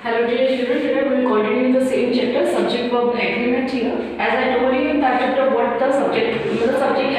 Hello dear students, today we will continue the same chapter, subject verb agreement here. As I told you in that chapter what the subject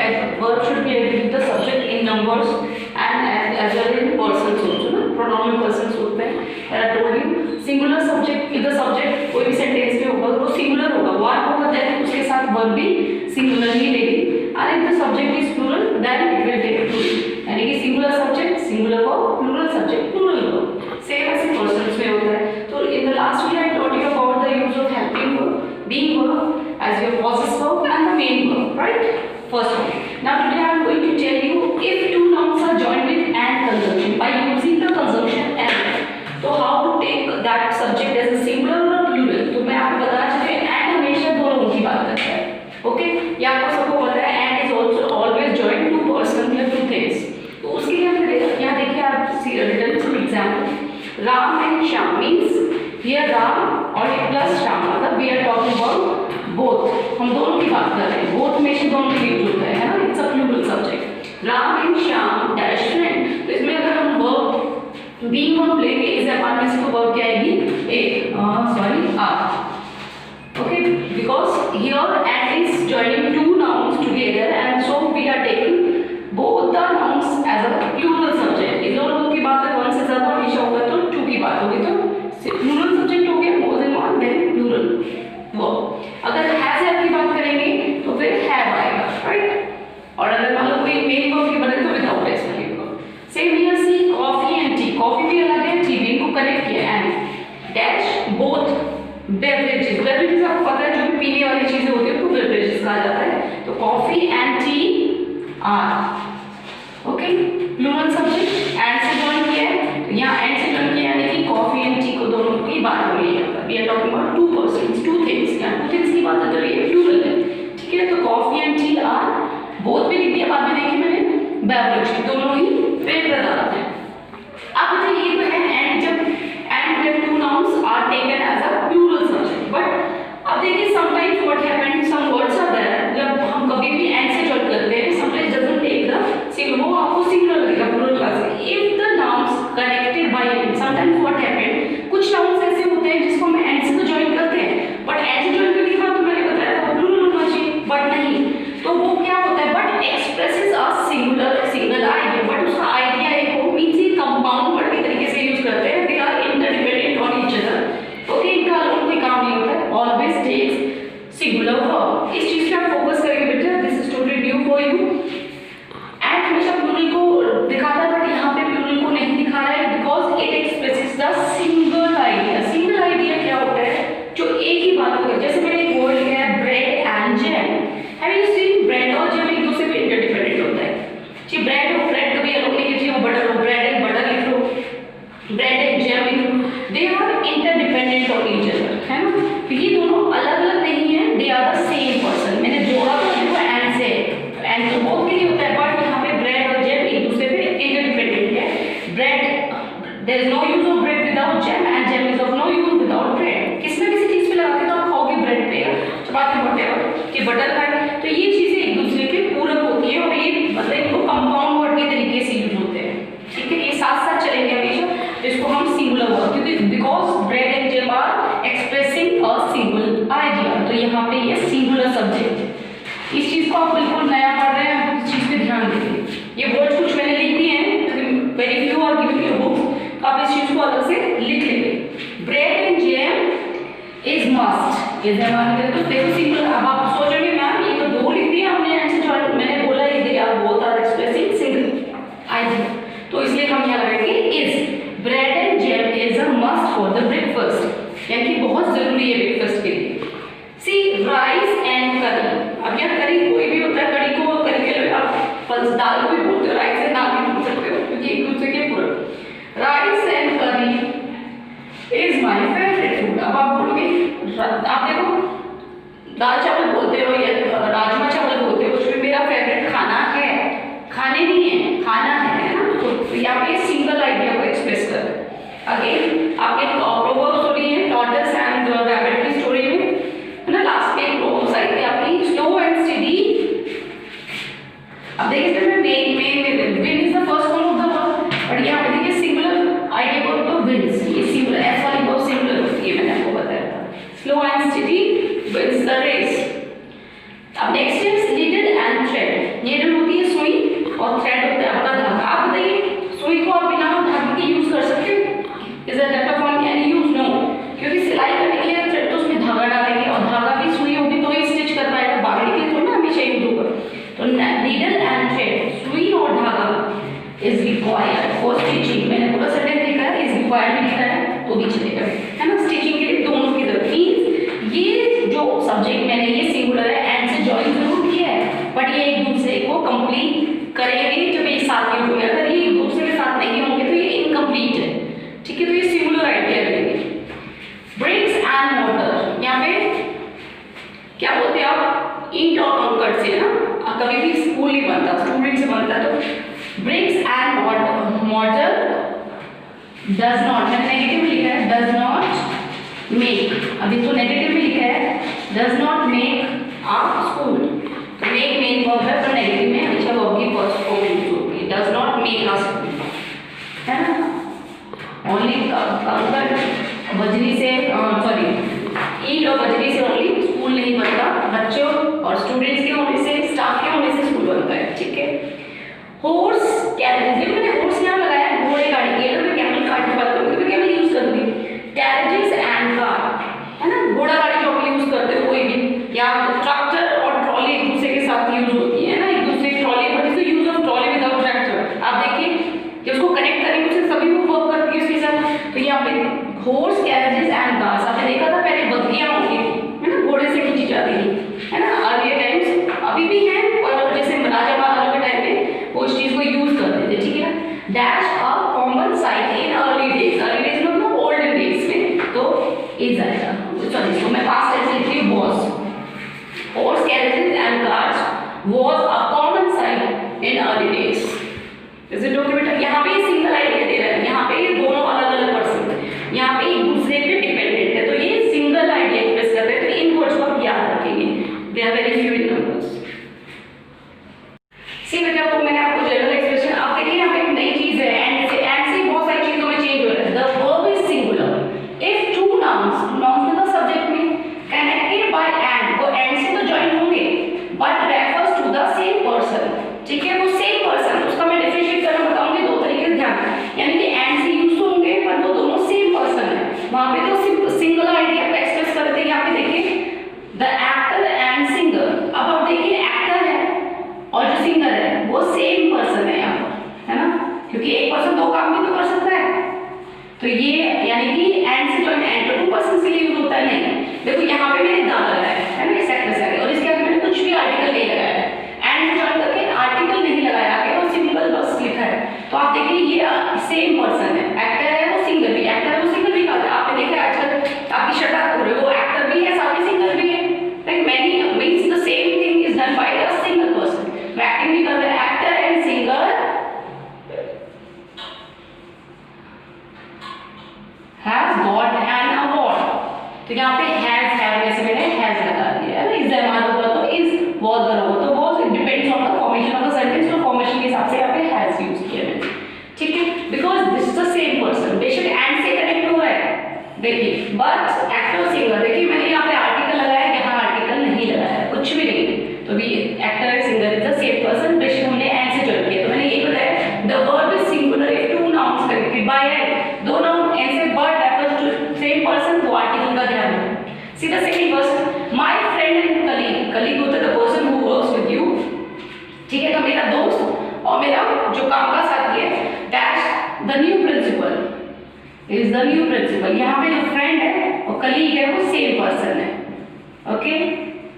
and verb should be agreed with the subject in numbers and as well in persons also, ना pronoun persons होते हैं. I told you singular subject with the subject कोई भी sentence में होगा वो singular होगा, one होगा then उसके साथ verb भी singular ही लेगी. And if the subject is plural then it will take plural. यानी कि singular subject, singular verb, plural subject, plural verb. Same as in persons में होता है. So in the last video I taught you about the use of helping verb, being verb as your possessive verb and the main verb, right? First one. Now today I am going to tell you if two nouns are joined with and conjunction by using the conjunction and. So how to take that subject as a singular or plural? तो मैं आपको बताना चाहती हूँ and हमेशा दो लोगों की बात करता है. Okay? ये आपको सबको पता है and is also always joined to person या two things. तो उसके लिए हमने यहाँ देखिए आप written some example. Ram and Shyam means here Ram और plus Shyam मतलब we are talking about both. हम दोनों की बात कर रहे हैं. Both में से दोनों के यूज होता है ना. It's a plural subject. Ram and Shyam dash friend. तो इसमें अगर हम verb being on लेंगे इस जमाने में से तो verb क्या आएगी? are. Okay, because here and is joining two nouns together and so we are taking both the nouns as a plural subject. इन दोनों की बात है one से ज़्यादा हमेशा होगा तो two की बात होगी तो plural subject हो गया more than one then plural verb. अगर has have की बात करेंगे तो फिर have आएगा, right? और अगर मान लो कोई main verb की बने तो without s लगेगा. Same here see coffee and tea. Coffee भी अलग है, tea भी इनको connect किया and dash both beverages. Beverages आपको पता है जो भी पीने वाली चीजें होती है उनको beverages कहा जाता है. तो coffee and tea are. Okay plural subject and से जॉइन किया है तो यहाँ एंड से जॉइन किया यानी कि कॉफी एंड टी को दोनों की बात हो रही है. यहाँ पर we are talking about two persons two things. यहाँ टू थिंग्स की बात कर रही है प्लूरल है. ठीक है तो coffee and T R both भी लिख दिया बाद में देखिए मैंने बेवरेज दोनों ही पेय पदार्थ हैं. अब बताइए ये तो है एंड जब two nouns are taken as a plural subject but अब देखिए sometimes what happened some words are there जब हम कभी भी एंड से जॉइन करते हैं sometimes doesn't take the singular वो आपको सिंगुलर लगेगा plural class. If the nouns connected by and sometimes what happened कुछ नाउन्स ऐसे होते हैं जिसको हम एंड से तो जॉइन करते हैं बट एंड से जॉइन करने के बाद तो मैंने बताया था प्लूरल होना चाहिए बट नहीं तो वो क्या होता है but expresses a single idea but उसका आइडिया एक हो मींस ये कंपाउंड वर्ड के तरीके से यूज करते हैं. They are interdependent on each other. Okay इनका अलग कोई काम नहीं होता है. Always takes singular verb. इस चीज पे आप फोकस करेंगे बेटा. This is totally new for you. And हमेशा प्लूरल को दिखाता है बट यहाँ पे प्लूरल को नहीं दिखा रहा है because it expresses the single idea. Single idea क्या होता है जो एक ही बात होगी. जैसे मैंने एक वर्ड लिखा है bread and jam. Have you seen bread और जैम एक दूसरे पे इंटरडिपेंडेंट होता है. जी ब्रेड कभी अलग नहीं कीजिए वो बटर हो ब्रेड एंड बटर लिख लो ब्रेड एंड जैम लिख लो. They are interdependent on each other है ना. तो ये दोनों अलग अलग नहीं है. They are the same person. मैंने जोड़ा तो देखो एंड से एंड तो बोथ के लिए होता है बट यहाँ पे ब्रेड और जैम एक दूसरे पे इंटरडिपेंडेंट है. Bread there is no use of bread without jam and jam is of no use without bread. किसी ना किसी चीज पे लगा के तो आप खाओगे ब्रेड पे चपाती व्हाटएवर कि बटर खाए तो ये चीजें एक दूसरे के पूरक होती है और ये मतलब इनको कंपाउंड वर्ड के तरीके से यूज होते हैं. ठीक है ये साथ साथ चलेंगे हमेशा जिसको हम सिंगुलर वर्ड क्योंकि because bread and jam are expressing a single idea. तो यहाँ पे ये सिंगुलर सब्जेक्ट. इस चीज को आप बिल्कुल नया पढ़ रहे हैं इस चीज पे ध्यान दीजिए. ये वर्ड्स कुछ मैंने लिख दिए हैं क्योंकि very few are given your books तो आप इस चीज को अलग से लिख लेंगे. Bread and jam is must. ये जैम तो देखो सिंगुलर. अब आप सोचोगे मैम ये तो दो लिख दिए हमने ऐसे जो मैंने बोला ये they are both are expressing single idea तो इसलिए हम यहाँ लगाएंगे is. Bread and jam is a must for the breakfast यानी कि बहुत जरूरी है ब्रेकफास्ट के लिए. सी राइस एंड करी. अब यहाँ करी कोई भी होता है. करी को करी के लिए आप दाल को भी बोलते हो राइस एंड दाल भी बोल सकते हो क्योंकि एक दूसरे के पूरक. राइस एंड करी इज माय फेवरेट फूड. अब आप बोलोगे आप देखो दाल चावल बोलते हो या राजमा चावल बोलते हो उसमें मेरा फेवरेट खाना है. खाने नहीं है खाना है ना. तो यहाँ पे सिंगल आइडिया को एक्सप्रेस कर रहे हैं. अगेन आपके प्रोवर्ब स्टोरी है टॉर्टोइस एंड रैबिट की स्टोरी में है ना. लास्ट में प्रोवर्ब आई थी आपकी स्लो एंड स्टेडी. अब देखिए इसमें win is the first form of the verb but यहाँ पे देखिए सिंगुलर आइडिया को तो विंस. ये सिंगुलर एस वाली verb singular is the race. अब next is needle and thread. Needle होती है सुई और थ्रेड होता है आपका धागा। आप बताइए सुई को आप बिना धागे के यूज कर सकते हो? Is that a form any use? No, क्योंकि सिलाई करने के लिए थ्रेड तो उसमें धागा डालेंगे और धागा भी सुई होगी तो ही स्टिच कर पाएगा, बांधने के लिए तो ना हमेशा यूज होगा। तो नीडल एंड थ्रेड, सुई और धागा इज रिक्वायर्ड फॉर स्टिचिंग। मैंने पूरा सेंटेंस लिखा है, इज रिक्वायर्ड भी लिखा है तो भी चलेगा, है ना। स्टिचिंग के लिए दोनों की जरूरत। मींस ये जो सब्जेक्ट मैंने ये सिंगुलर है, एंड से जॉइन जरूर किया है, बट ये एक दूसरे को कंप्लीट करेंगे जब एक साथ यूज होंगे। अगर ये एक दूसरे के साथ नहीं होंगे तो ये इनकम्प्लीट है, ठीक है। तो ये सिंगुलर आइडिया रहेंगे। ब्रिक्स एंड मोर्टर, यहाँ पे क्या बोलते हैं आप, ईंट और कंकड़ से ना, कभी भी स्कूल नहीं बनता, स्टूडेंट से बनता। तो bricks and mortar does not, मैंने नेगेटिव लिखा है, डज नॉट मेक। अभी तो नेगेटिव में लिखा है, does not make a school. तो मेक मेन वर्ब है, पर नेगेटिव में हमेशा वर्ब की फर्स्ट फॉर्म यूज होती है। Does not make a school, है ना। ओनली कंकड़ बजरी से, सॉरी ईंट और बजरी से ओनली स्कूल नहीं बनता। बच्चों और स्टूडेंट्स के होने से, स्टाफ के होने से स्कूल बनता है, ठीक है। हॉर्स कैरेजेस, मैंने हॉर्स यहाँ लगाया है घोड़े गाड़ी की, अगर मैं कैमल कार की बात करूँगी तो कैमल यूज कर दूँगी। कैरेजेस एंड कार, है ना, घोड़ा गाड़ी जो आप यूज करते हो कोई भी, या ट्रैक्टर और ट्रॉली एक दूसरे के साथ यूज होती है ना, एक दूसरे की trolley, but is the use of trolley without tractor. आप देखिए जब उसको कनेक्ट करेंगे उससे सभी वो वर्क करती है उसके साथ। तो यहाँ पे हॉर्स कैरेजेस एंड कार्स, आपने देखा था पहले बग्गियां होती थी, है ना, घोड़े से खींची जाती थी, है ना, अर्लियर टाइम्स, अभी भी हैं, और जैसे राजा महाराजा के टाइम में वो इस चीज को यूज करते थे, ठीक है। Dash a common site in early days, early days मतलब ओल्डन डेज में, तो इज आएगा, सॉरी इसको मैं पास्ट टेंस लिख रही हूँ, was. Horse carriages and cars was a common site in early days. Is it okay बेटा? यहाँ पे सिंगल आइडिया दे रहा है, यहाँ पे दोनों अलग अलग पर्सन, यहाँ पे एक दूसरे पे डिपेंडेंट है, तो ये सिंगल आइडिया एक्सप्रेस कर रहे हैं। तो इन वर्ड्स को आप याद रखेंगे, they are very few in numbers. See बेटा, वो मैंने आपको जनरल एक्सप्रेशन, आप देखिए यहाँ पे एक नई चीज है, एंड से बहुत सारी चीजों में चेंज हो रहा है। The verb is singular if two nouns, nouns मतलब सब्जेक्ट में कनेक्टेड बाय एंड, वो एंड से तो जॉइन होंगे, but refers to the same person, ठीक है, वो सेम पर्सन। उसका मैं डिफरेंशिएट करना बताऊंगी, दो तरीके से ध्यान, यानी कि एंड से यूज होंगे पर वो दोनों सेम पर्सन है। वहां पे तो सिंगल आइडिया को एक्सप्रेस करते हैं, यहाँ पे देखिए द एक्टर एंड सिंगर। अब आप देखिए एक्टर है और जो सिंगर है वो सेम पर्सन है यहाँ पर, है ना, क्योंकि एक पर्सन दो काम भी तो कर सकता है। तो ये यानी कि एंड से जॉइन, एंड तो टू पर्सन के लिए यूज होता है। नहीं, देखो यहाँ पे मैंने दा लगाया है ना, इस सेक्टर से, और इसके आगे मैंने कुछ भी आर्टिकल नहीं लगाया है, एंड से जॉइन करके आर्टिकल नहीं लगाया आगे, और सिंपल बस लिखा है। तो आप देखिए ये सेम पर्सन है, एक्टर है वो सिंगर भी, एक्टर है वो सिंगर भी कहते हैं। आपने देखा है आजकल आपकी शर्ट हो रही है, वो एक्टर भी है साथ में सिंगर भी है, like many means the same thing is done by a single person. मैं एक्टिंग भी कर रहा है, actor and singer has got an award. तो यहाँ पे हैज, हैव में से मैंने हैज लगा दिया है ना, इज हमारा होगा तो इज, वाज करोगे तो was, it depends on the formation of the sentence, तो फॉर्मेशन के हिसाब से यहाँ पे हैज यूज किया मैंने, ठीक है, because this is the same person. बेशक एंड से कनेक्ट हुआ है, देखिए, बट एक्टर सिंगर, देखिए मैंने यहाँ पे आर्टिकल लगाया, यहाँ आर्टिकल नहीं लगाया, कुछ भी नहीं, तो भी actor singer is the same person. बेशक हमने एंड से जॉइन किया, तो मैंने ये बताया the verb is singular if two nouns connected by and, दो नाउन एंड से but refers to same person, तो आर्टिकल का ध्यान रखना। See the second person, my friend and colleague, colleague होता है the person who works with you, ठीक है, तो मेरा दोस्त और मेरा जो काम का साथी है, that's the new principal, is the new principal. यहाँ पे जो फ्रेंड है और कलीग है वो सेम पर्सन है, ओके,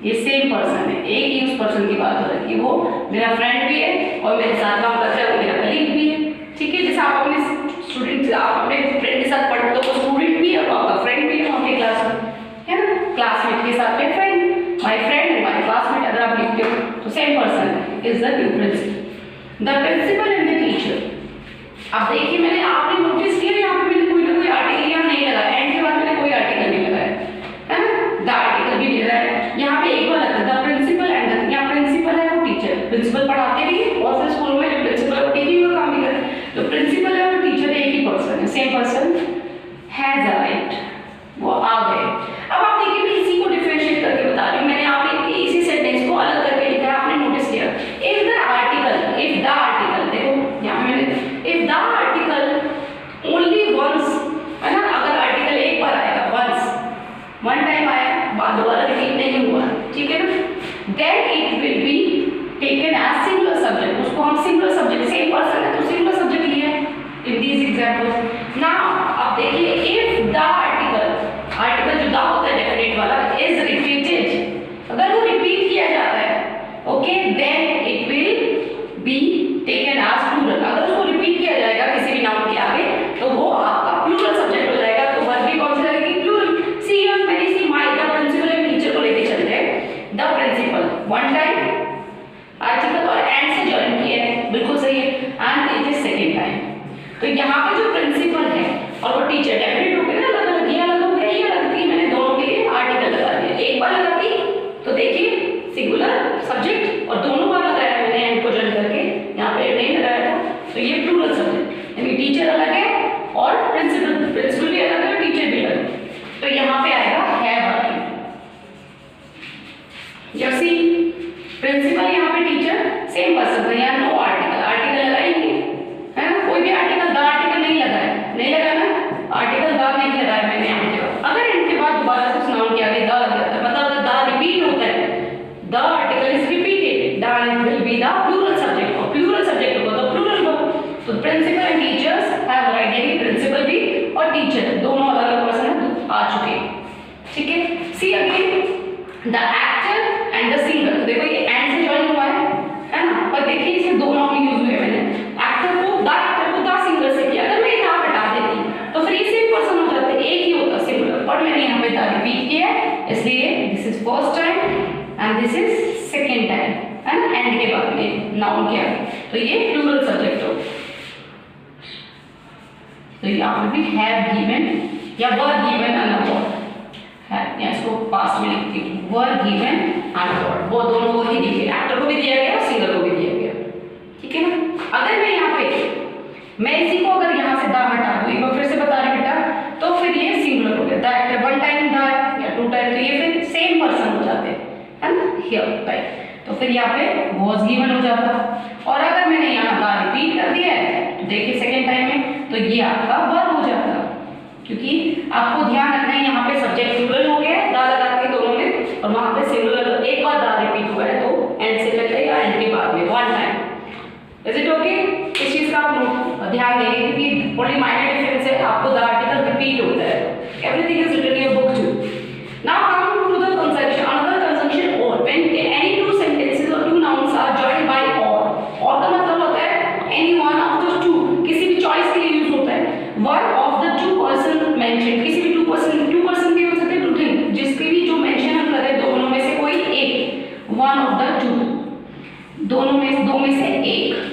ये सेम पर्सन है, एक ही उस पर्सन की बात हो रही है कि वो मेरा फ्रेंड भी है और मेरे साथ काम करता है, वो मेरा कलीग भी है, ठीक है। जैसे आप अपने स्टूडेंट, आप अपने फ्रेंड के साथ पढ़ते हो, वो स्टूडेंट भी है और आपका फ्रेंड भी है आपके क्लास में, है ना, क्लासमेट के साथ में friend, my friend and my classmate, अगर आप लिखते हो तो same person is the new principal. The principal and the teacher, अब देखिए मैंने, आपने नोटिस किया यहाँ पे मैंने कोई ना कोई आर्टिकल यहाँ नहीं लगाया, एंड के बाद मैंने कोई आर्टिकल नहीं लगाया, है ना, द आर्टिकल भी नहीं लगाया। यहाँ पे एक बार लगता है द प्रिंसिपल एंड द, यहाँ प्रिंसिपल है वो टीचर, प्रिंसिपल पढ़ाते भी है, बहुत से स्कूलों में जो प्रिंसिपल है वो टीचिंग का काम भी करे, तो प्रिंसिपल है और टीचर एक ही पर्सन है, सेम पर्सन हैज अराइव्ड, वो आ गए। अब आप देखिए मैं इसी को डिफरेंशिएट करके बता रही हूँ, then it will be taken as singular subject. उसको हम singular subject, same person है तो singular subject लिया है in these examples. Now अब देखिए if the article जो दा होता है definite वाला is repeated, अगर वो repeat किया जाता है okay, then it will be taken as plural. अगर उसको repeat किया जाएगा किसी भी noun के आगे तो वो आपका plural subject हो जाएगा. तो वर्ब भी कौन सी लगेगी? plural. See here मैंने इसी my the principal and teacher को लेके चलते हैं. the principal one time article और and से join किया है, बिल्कुल सही है, and it is second time. तो यहाँ पे जो principal है और वो teacher definite हो गए ना, अलग अलग, ये अलग हो गया, ये अलग थी, मैंने दोनों के लिए article लगा दिया. एक बार लगाती तो देखिए singular subject और दोनों बार लगाया मैंने and को join करके, यहाँ पे नहीं लगाया था, तो ये plural subject. यानी teacher अलग है और principal भी अलग है, teacher भी अलग है. तो यहाँ पे आएगा have वर्किंग. जब सी प्रिंसिपल यहाँ पे टीचर सेम पर्सन था, यहाँ नो आर्टिकल लगाएंगे है ना, कोई भी आर्टिकल द आर्टिकल नहीं लगाया ना, आर्टिकल द नहीं लगाया मैंने यहाँ पे. अगर इनके बाद दोबारा से उस नाउन के आगे द लग जाता है, मतलब द रिपीट होता है, the article is repeated, the will be the plural subject, और प्लूरल सब्जेक्ट होगा तो प्लूरल वर्ब. तो principal and teachers have right, यानी प्रिंसिपल भी और टीचर दोनों अलग अलग पर्सन आ चुके हैं. ठीक है. See again the actor and the singer. देखो ये एंड से जॉइन हुआ है ना, पर देखिए इसमें दो नाउन यूज हुए मैंने. एक्टर को द सिंगर से किया, अगर मैं द हटा देती तो फिर सेम पर्सन हो जाते, एक ही होता सिंगुलर, पर मैंने यहाँ पे द रिपीट किया है, इसलिए this is first time and this is second time, है ना, एंड के बाद में नाउन के आगे, तो ये प्लूरल सब्जेक्ट हो. तो यहाँ पे भी हैव गिवन या वर गिवन एन अवार्ड है, या इसको पास्ट में लिखती हूँ, वर गिवन एन अवार्ड, वो दोनों को ही दिए, एक्टर को भी दिया गया और सिंगर को भी दिया गया. ठीक है ना. अगर मैं यहाँ पे मैं इसी को अगर यहाँ से द हटा दूँ, एक बार फिर से बता रही बेटा, तो फिर ये सिंगुलर हो गया. The actor one time the या टू टाइम, तो ये फिर सेम पर्सन हो जाते हैं, है ना, हियर टाइप. तो फिर यहाँ पे वॉज गिवन हो जाता. और अगर मैंने यहाँ द रिपीट कर दिया है तो देखिए सेकेंड टाइम में, तो ये आपका वर्ब हो जाता, क्योंकि आपको ध्यान रखना है यहाँ पे सब्जेक्ट प्लूरल हो गया द लगा के दोनों में, और वहाँ पे सिंगुलर एक बार द रिपीट हुआ है तो एंड से पहले या एंड के बाद में one time. Is it okay? इस चीज का आप ध्यान देंगे क्योंकि ओनली माइनर डिफरेंस है, आपको द आर्टिकल रिपीट होता है. Everything is written in your book too. Now come to the conjunction, another conjunction or. When any two sentences or two nouns are joined by or का मतलब होता है any one of the two, किसी भी choice के लिए use होता है. One of the two person mention, किसी भी टू पर्सन के हो सकते हैं, टू थिंग, जिसके भी जो मेंशन हम करें दोनों में से कोई एक, वन ऑफ द टू, दोनों में दो में से एक.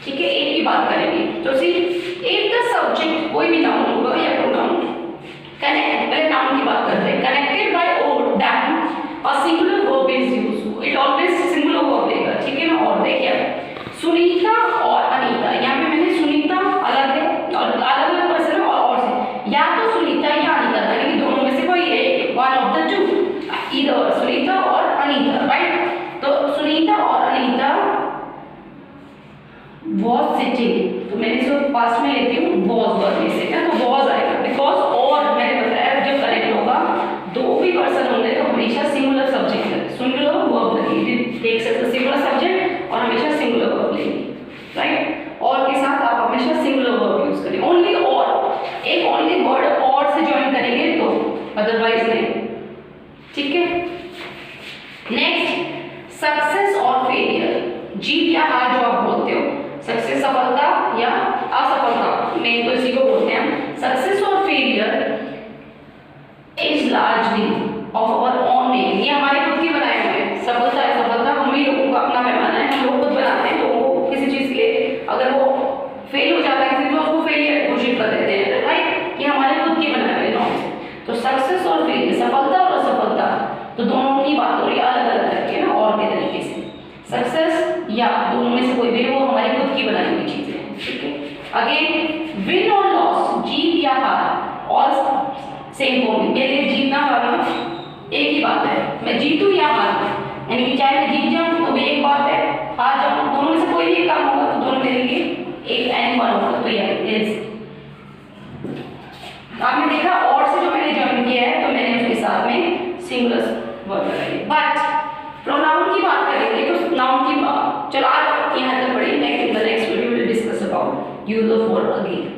ठीक है, एक की बात करेंगे. तो सी इफ द सब्जेक्ट कोई भी नाउन होगा या प्रोनाउन कनेक्ट, पहले नाउन की बात करते हैं, कनेक्टेड बाय और then a singular verb is used, it always singular verb देगा. ठीक है ना. और देखिए सुनीता और अनीता, यहाँ पे मैंने सुनीता अलग है और अलग अलग पर्सन है और से, या तो सुनीता या अनीता था, लेकिन दोनों में से कोई एक, वन ऑफ द टू, इधर सुनीता और अनीता, राइट. तो सुनीता और अनीता was sitting, तो मैंने इसको पास्ट में लेती हूँ was वर्ब में से, क्या तो was आएगा, बिकॉज और मैंने बताया जब करेक्ट होगा दो भी पर्सन होंगे तो हमेशा सिंगुलर सब्जेक्ट है, सिंगुलर वर्ब लगेगी, takes as a singular subject और हमेशा सिंगुलर वर्ब लेंगे, राइट. और के साथ आप हमेशा सिंगुलर वर्ब यूज करें, ओनली और, एक ओनली वर्ड और से ज्वाइन करेंगे तो, अदरवाइज नहीं. ठीक है. नेक्स्ट सक्सेस और फेलियर, जीत या हार जो आप बोलते हो, सक्सेस सफलता या असफलता, मेन तो इसी को बोलते हैं. Success or failure is largely of our own making, ये हमारे खुद की बनाए हुए हैं. सफलता असफलता हम ही लोगों का अपना पैमाना है, हम लोग खुद बनाते हैं. तो वो किसी चीज के लिए अगर वो फेल हो जाता है किसी, तो उसको फेलियर घोषित कर देते हैं, राइट. ये हमारे खुद की बनाए हुए नॉर्म्स. तो सक्सेस और फेलियर, सफलता और असफलता, तो दोनों की बात हो रही है अलग अलग करके ना, और के तरीके से. सक्सेस या दोनों में से कोई भी, वो हमारी खुद की बनाई हुई चीजें हैं. ठीक है. अगेन विन और लॉस, जीत या हार, और सेम फॉर्म, मेरे लिए जीतना हारना एक ही बात है. मैं जीतूं या हारूं, यानी कि चाहे मैं जीत जाऊं तो भी एक बात है, हार जाऊं दोनों में से कोई भी एक काम होगा तो दोनों मेरे लिए एक एंड वन होगा. तो ये आपने देखा और से जो मैंने ज्वाइन किया है तो मैंने उसके साथ में सिंगुलर वर्ब लगाई. बट प्रोनाउन की बात करेंगे तो नाउन की बात, चलो आज आप यहाँ तक पढ़िए, next video will discuss about use of verb again.